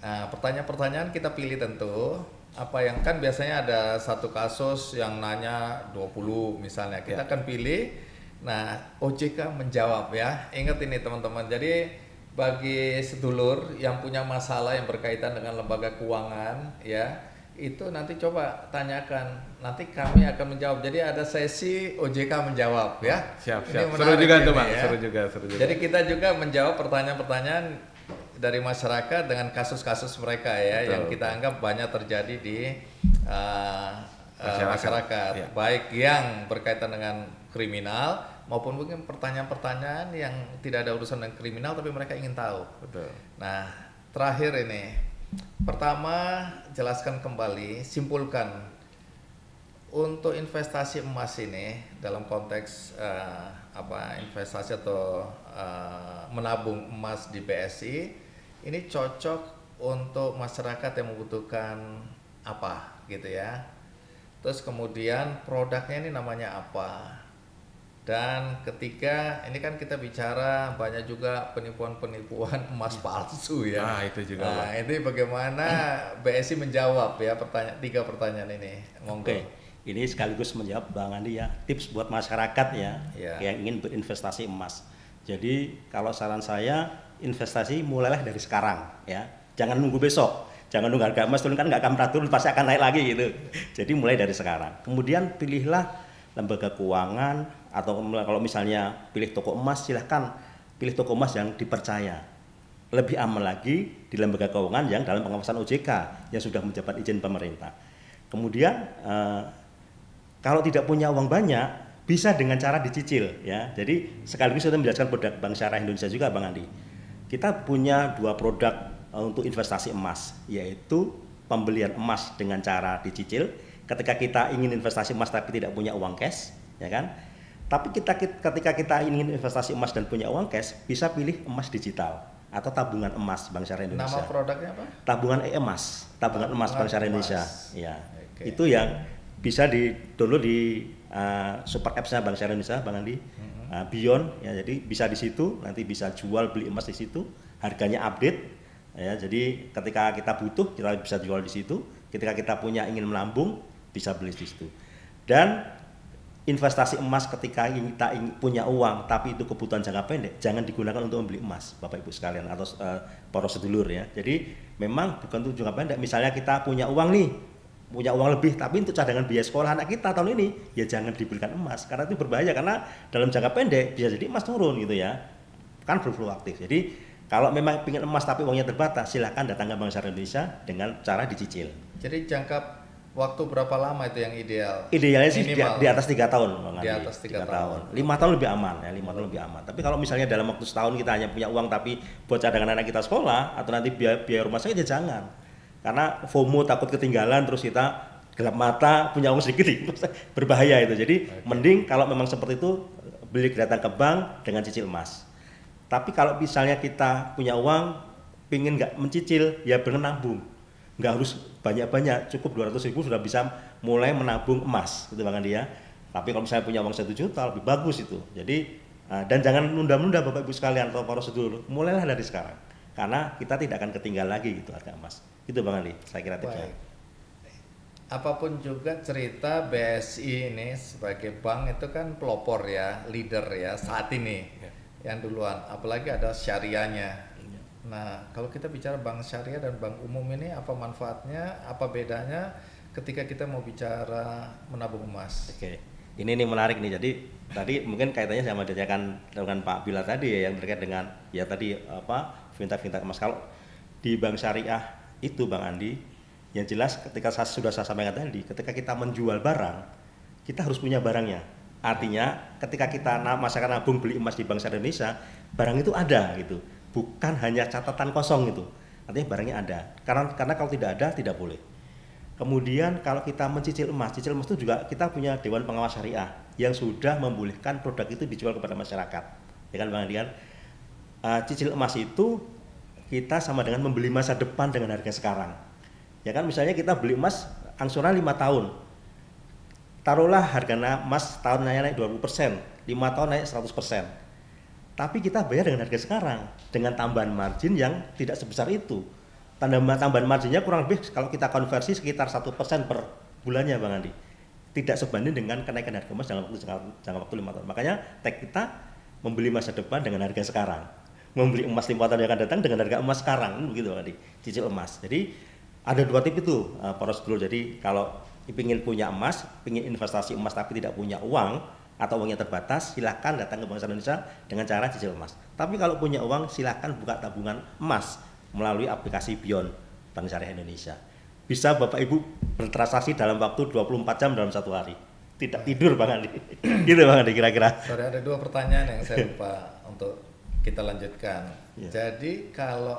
Nah, pertanyaan-pertanyaan kita pilih tentu, apa yang kan biasanya ada satu kasus yang nanya 20 misalnya, kita akan pilih. Nah, OJK menjawab ya. Ingat ini teman-teman. Jadi bagi sedulur yang punya masalah yang berkaitan dengan lembaga keuangan ya, itu nanti coba tanyakan. Nanti kami akan menjawab. Jadi ada sesi OJK menjawab ya. Siap. Seru juga tuh Bang. Ya. Seru juga. Jadi kita juga menjawab pertanyaan-pertanyaan dari masyarakat dengan kasus-kasus mereka ya. Betul, yang kita anggap banyak terjadi di masyarakat. Ya. Baik yang berkaitan dengan kriminal maupun mungkin pertanyaan-pertanyaan yang tidak ada urusan dengan kriminal tapi mereka ingin tahu. Betul. Nah, terakhir ini, pertama jelaskan kembali, simpulkan untuk investasi emas ini dalam konteks investasi atau menabung emas di BSI ini cocok untuk masyarakat yang membutuhkan apa gitu ya. Terus kemudian produknya ini namanya apa, Dan ketika ini kan kita bicara banyak juga penipuan-penipuan emas palsu ya. Ah, itu juga, Nah, Bang. ini bagaimana BSI menjawab ya tiga pertanyaan ini. Monggo. Oke, ini sekaligus menjawab Bang Andi ya, tips buat masyarakat ya, Ya. yang ingin berinvestasi emas. Jadi kalau saran saya, investasi mulailah dari sekarang ya, jangan nunggu besok, jangan nunggu harga emas turun, kan nggak akan pernah turun, pasti akan naik lagi gitu. Jadi mulai dari sekarang. Kemudian pilihlah lembaga keuangan, atau kalau misalnya pilih toko emas, silahkan pilih toko emas yang dipercaya. Lebih aman lagi di lembaga keuangan yang dalam pengawasan OJK yang sudah mendapat izin pemerintah. Kemudian kalau tidak punya uang banyak, bisa dengan cara dicicil ya. Jadi sekaligus kita menjelaskan produk Bank Syariah Indonesia juga, Bang Andi. Kita punya 2 produk untuk investasi emas, yaitu pembelian emas dengan cara dicicil. Ketika kita ingin investasi emas tapi tidak punya uang cash, ya kan? Tapi ketika kita ingin investasi emas dan punya uang cash, bisa pilih emas digital atau tabungan emas Bank Syariah Indonesia. Nama produknya apa? Tabungan emas, tabungan emas Bank Syariah Indonesia. Ya, Oke. itu yang bisa di-download di super apps-nya Bank Syariah Indonesia, Bang Andi. Beyond, ya, jadi bisa di situ, nanti bisa jual beli emas di situ, harganya update. Ya, jadi ketika kita butuh, kita bisa jual di situ. Ketika kita ingin melambung, bisa beli di situ. Dan investasi emas ketika kita punya uang tapi itu kebutuhan jangka pendek, jangan digunakan untuk membeli emas, Bapak Ibu sekalian, atau para sedulur ya. Jadi memang bukan untuk jangka pendek. Misalnya kita punya uang nih, punya uang lebih tapi untuk cadangan biaya sekolah anak kita tahun ini, ya jangan dibelikan emas karena itu berbahaya, karena dalam jangka pendek bisa jadi emas turun gitu ya. Kan berfluktuatif. Jadi kalau memang ingin emas tapi uangnya terbatas, silakan datang ke Bank Syariah Indonesia dengan cara dicicil. Jadi jangka waktu berapa lama itu yang ideal? Idealnya sih Minimal. di atas 3 tahun, Bang Di Andi. atas 3 3 tahun. 5 tahun lebih aman ya, 5 tahun lebih aman. Tapi kalau misalnya dalam waktu setahun kita hanya punya uang tapi buat cadangan anak kita sekolah atau nanti biaya rumah sakit, ya jangan. Karena FOMO, takut ketinggalan, terus kita gelap mata, punya uang sedikit, berbahaya itu. Jadi mending kalau memang seperti itu, beli datang ke bank dengan cicil emas. Tapi kalau misalnya kita punya uang, pingin nggak mencicil, ya bener nabung. Nggak harus banyak-banyak, cukup 200.000 sudah bisa mulai menabung emas, gitu Bang Andi ya. Tapi kalau misalnya punya uang 1 juta, lebih bagus itu. Jadi, dan jangan nunda-nunda Bapak Ibu sekalian atau para sedulur, mulailah dari sekarang. Karena kita tidak akan ketinggal lagi gitu harga emas. Itu Bang Andi, saya kira tipsnya. Baik. Apapun juga cerita BSI ini sebagai bank itu kan pelopor ya, leader ya saat ini yang duluan, apalagi ada syariahnya. Nah, kalau kita bicara bank syariah dan bank umum ini apa manfaatnya, apa bedanya ketika kita mau bicara menabung emas? Oke, ini menarik nih. Jadi tadi mungkin kaitannya sama dengan Pak Bila tadi ya, yang terkait dengan ya tadi apa fintech emas. Kalau di bank syariah itu Bang Andi, yang jelas ketika saya sampaikan tadi, ketika kita menjual barang, kita harus punya barangnya. Artinya ketika kita masyarakat nabung beli emas di Bank Syariah Indonesia, barang itu ada gitu, bukan hanya catatan kosong gitu. Artinya barangnya ada. Karena kalau tidak ada tidak boleh. Kemudian kalau kita cicil emas itu juga kita punya Dewan Pengawas Syariah yang sudah membolehkan produk itu dijual kepada masyarakat. Ya kan Bang Andi kan? Cicil emas itu kita sama dengan membeli masa depan dengan harga sekarang. Ya kan, misalnya kita beli emas angsuran 5 tahun. Taruhlah harga emas tahun naik 20%, 5 tahun naik 100%. Tapi kita bayar dengan harga sekarang dengan tambahan margin yang tidak sebesar itu. Tambahan marginnya kurang lebih kalau kita konversi sekitar 1% per bulannya Bang Andi. Tidak sebanding dengan kenaikan harga emas dalam jangka waktu 5 tahun. Makanya tag kita membeli masa depan dengan harga sekarang. Membeli emas 5 tahun yang akan datang dengan harga emas sekarang, begitu Bang Andi. Cicil emas. Jadi ada 2 tip itu para sedulur. Jadi kalau ingin punya emas, ingin investasi emas tapi tidak punya uang atau uangnya terbatas, silakan datang ke Bank Syariah Indonesia dengan cara cicil emas. Tapi kalau punya uang, silakan buka tabungan emas melalui aplikasi Beyond Bank Syariah Indonesia. Bisa Bapak Ibu bertransaksi dalam waktu 24 jam dalam 1 hari. Tidak tidur Bang Andi. Gitu Bang Andi kira-kira. Sorry, ada 2 pertanyaan yang saya lupa untuk kita lanjutkan. Jadi kalau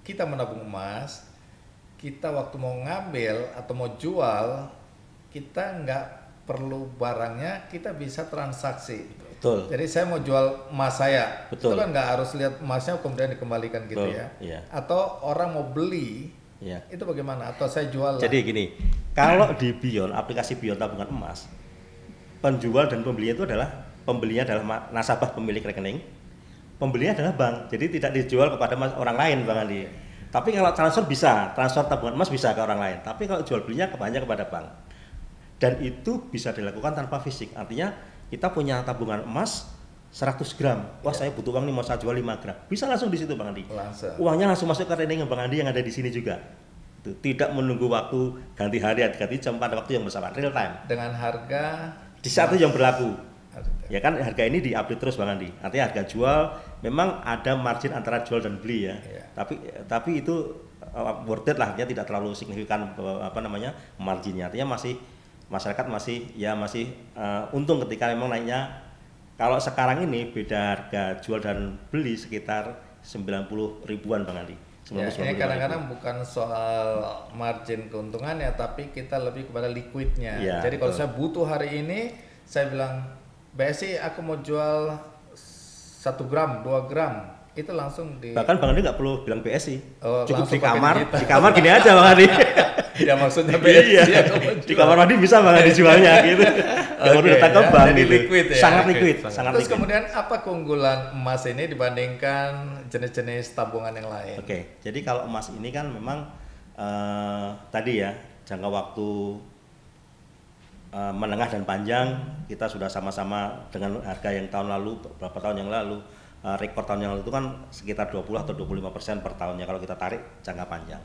kita menabung emas, kita waktu mau ngambil atau mau jual, kita nggak perlu barangnya, kita bisa transaksi. Betul. Jadi saya mau jual emas saya, Betul. itu kan nggak harus lihat emasnya kemudian dikembalikan gitu. Betul, Ya. iya. Atau orang mau beli, Ya. itu bagaimana? Atau saya jual lah. Jadi gini, kalau di Beyond, aplikasi Beyond tabungan emas, penjual dan pembeli itu adalah pembelinya adalah nasabah pemilik rekening, pembelinya adalah bank, jadi tidak dijual kepada orang lain Bang Andi. Tapi kalau transfer bisa, transfer tabungan emas bisa ke orang lain, tapi kalau jual belinya hanya kepada bank. Dan itu bisa dilakukan tanpa fisik, artinya kita punya tabungan emas 100 gram, wah saya butuh uang nih mau saya jual 5 gram, bisa langsung di situ Bang Andi. Uangnya langsung masuk ke rekening Bang Andi yang ada di sini juga. Tidak menunggu waktu ganti hari, ganti jam pada waktu yang bersamaan, real time. Dengan harga di saat itu yang berlaku. Ya kan harga ini diupdate terus Bang Andi. Artinya harga jual memang ada margin antara jual dan beli ya. Tapi itu worth it lah, dia tidak terlalu signifikan marginnya. Artinya masyarakat masih untung ketika memang naiknya. Kalau sekarang ini beda harga jual dan beli sekitar 90 ribuan Bang Andi. Ya, ini kadang-kadang bukan soal margin keuntungannya, tapi kita lebih kepada liquidnya. Ya, jadi kalau saya butuh hari ini, saya bilang BSI aku mau jual 1 gram, 2 gram, itu langsung bahkan Bang Andi nggak perlu bilang BSI, cukup di kamar gini aja Bang Andi. Ya maksudnya BSI iya. Di kamar mandi bisa Bang Andi jualnya gitu. Yang udah datang ke bank jadi liquid ya. Sangat liquid. Terus kemudian apa keunggulan emas ini dibandingkan jenis-jenis tabungan yang lain? Oke, jadi kalau emas ini kan memang tadi ya jangka waktu menengah dan panjang kita sudah sama-sama dengan harga yang tahun lalu, beberapa tahun yang lalu, rekor tahun yang lalu itu kan sekitar 20 atau 25% per tahunnya kalau kita tarik jangka panjang.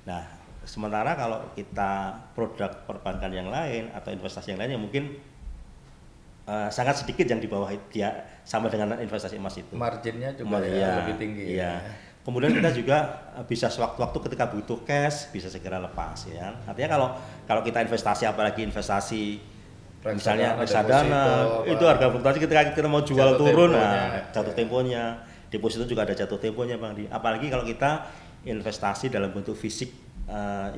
Nah, sementara kalau kita produk perbankan yang lain atau investasi yang lain yang mungkin sangat sedikit yang di bawah dia sama dengan investasi emas itu. Marginnya juga lebih tinggi. Iya. Kemudian kita juga bisa sewaktu-waktu ketika butuh cash bisa segera lepas ya. Artinya kalau kita investasi, apalagi investasi misalnya reksadana, itu harga fluktuasi ketika kita mau jual turun, jatuh temponya, deposito juga ada jatuh temponya Bang Di. Apalagi kalau kita investasi dalam bentuk fisik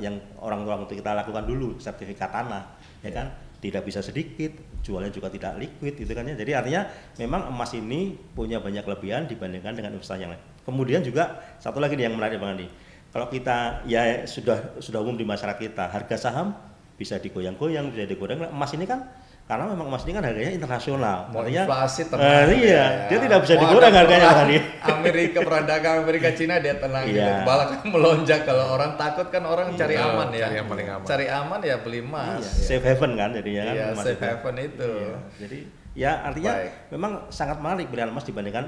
yang orang-orang itu kita lakukan dulu, sertifikat tanah, ya kan, tidak bisa sedikit, jualnya juga tidak liquid, gitu kan ya. Jadi artinya memang emas ini punya banyak kelebihan dibandingkan dengan investasi yang lain. Kemudian juga satu lagi nih yang menarik Bang Andi, kalau kita ya sudah umum di masyarakat kita, harga saham bisa digoyang-goyang, bisa digoyang. Emas ini kan karena memang emas ini kan harganya internasional, artinya inflasi tenang. Iya, dia tidak bisa digoreng harganya Bang Andi. Perang dagang Amerika Cina dia tenang gitu. Malah kan melonjak kalau orang takut kan orang cari aman ya. Cari aman ya beli emas. Safe haven kan jadinya kan. Iya, safe haven itu. Jadi ya artinya memang sangat menarik pilihan emas dibandingkan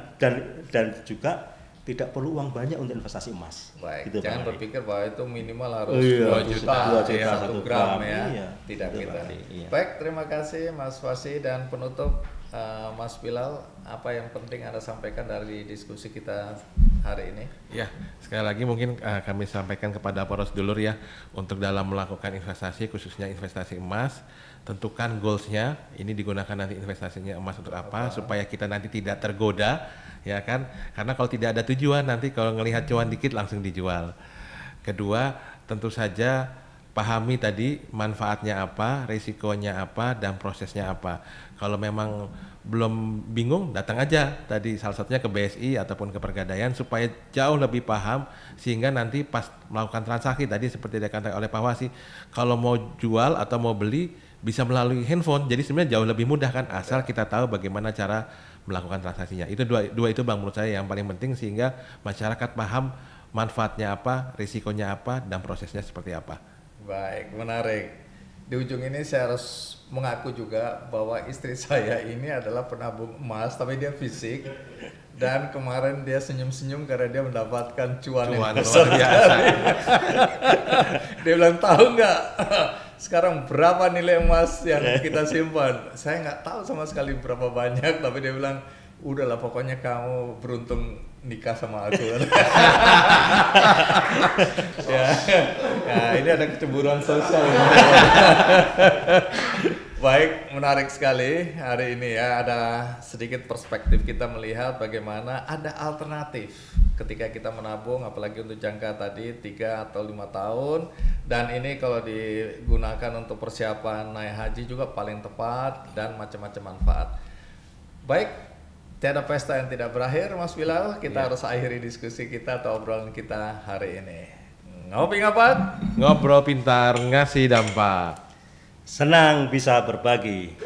dan juga tidak perlu uang banyak untuk investasi emas. Baik, gitu, jangan berpikir bahwa itu minimal harus 2 juta, 1 gram ya. Tidak kita. Baik, terima kasih Mas Fasi, dan penutup Mas Bilal, apa yang penting Anda sampaikan dari diskusi kita hari ini? Ya, sekali lagi mungkin kami sampaikan kepada poros dulur ya, untuk dalam melakukan investasi, khususnya investasi emas, tentukan goalsnya, ini digunakan nanti investasinya emas untuk apa, supaya kita nanti tidak tergoda, ya kan? Karena kalau tidak ada tujuan, nanti kalau ngelihat cuan dikit langsung dijual. Kedua, tentu saja pahami tadi manfaatnya apa, risikonya apa, dan prosesnya apa. Kalau memang belum bingung, datang aja tadi salah satunya ke BSI ataupun ke Pegadaian supaya jauh lebih paham, sehingga nanti pas melakukan transaksi tadi seperti dikatakan oleh Pak Wasi, kalau mau jual atau mau beli bisa melalui handphone, jadi sebenarnya jauh lebih mudah kan, asal kita tahu bagaimana cara melakukan transaksinya. Itu dua itu Bang menurut saya yang paling penting, sehingga masyarakat paham manfaatnya apa, risikonya apa, dan prosesnya seperti apa. Baik, menarik. Di ujung ini saya harus mengaku juga bahwa istri saya ini adalah penabung emas, tapi dia fisik. Dan kemarin dia senyum-senyum karena dia mendapatkan cuan yang besar biasa. Dia bilang, tahu nggak sekarang berapa nilai emas yang kita simpan? Saya nggak tahu sama sekali berapa banyak, tapi dia bilang, udahlah pokoknya kamu beruntung nikah sama aku. Ya, ini ada kecemburuan sosial. Baik, menarik sekali hari ini ya, ada sedikit perspektif kita melihat bagaimana ada alternatif ketika kita menabung, apalagi untuk jangka tadi 3 atau 5 tahun, dan ini kalau digunakan untuk persiapan naik haji juga paling tepat dan macam-macam manfaat. Baik, tiada pesta yang tidak berakhir Mas Bilal, kita harus akhiri diskusi kita atau obrolan kita hari ini. Ngopi ngapat? Ngobrol pintar, ngasih dampak. Senang bisa berbagi.